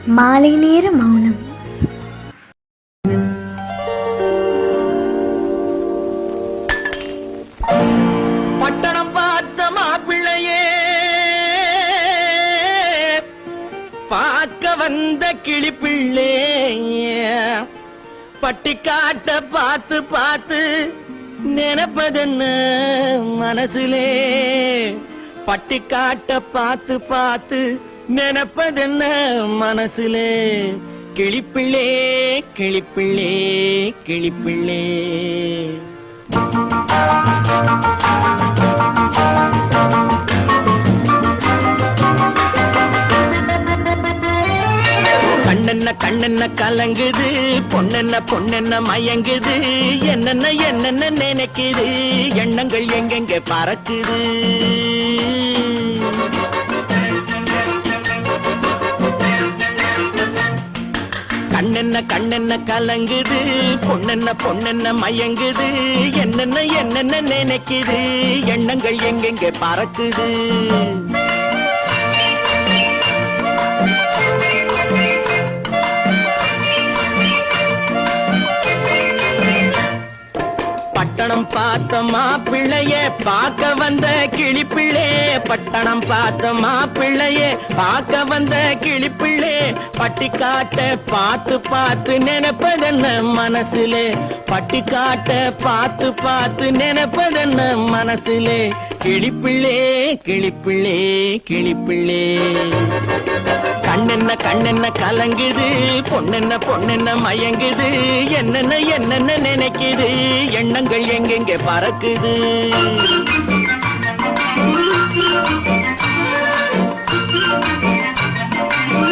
மாலை நேர மௌனம். பட்டணம் பார்த்த மாப்பிள்ளையே, பார்க்க வந்த கிளிப்பிள்ளே, பட்டிக்காட்ட பார்த்து பார்த்து நினைப்பதென்ன மனசுலே, பட்டிக்காட்ட பார்த்து பார்த்து நினைப்பதென்ன மனசுலே, கிளிப்பிள்ளே கிளிப்பிள்ளே கிளிப்பிள்ளே. கண்ணென்ன கண்ணென்ன கலங்குது, பொண்ணென்ன பொண்ணென்ன மயங்குது, என்னென்ன என்னென்ன நினைக்குது, எண்ணங்கள் எங்கெங்க பறக்குது. கண்ணென்ன கண்ணென்ன கலங்குது, பொண்ணென்ன பொண்ணென்ன மயங்குது, என்னென்ன என்னென்ன நினைக்குது, எண்ணங்கள் எங்கெங்க பறக்குது. பட்டணம் பார்த்த மாப்பிள்ளைய பார்க்க வந்த கிளிப்பிள்ளே, பட்டணம் பார்த்த மாப்பிள்ளைய பார்க்க வந்த கிளிப்பிள்ளே, பட்டிக்காட்ட பார்த்து பார்த்து நினைப்பதென்ன மனசுலே, பட்டிக்காட்ட பார்த்து பார்த்து நினைப்பதென்ன மனசுலே, கிளிப்பிள்ளே கிளிப்பிள்ளே கிளிப்பிள்ளே. கண்ணென்ன கண்ணென்ன கலங்குது, பொண்ணென்ன பொண்ணென்ன மயங்குது, என்னென்ன என்னென்ன நினைக்குது, எண்ணங்கள் எங்கெங்க பறக்குது.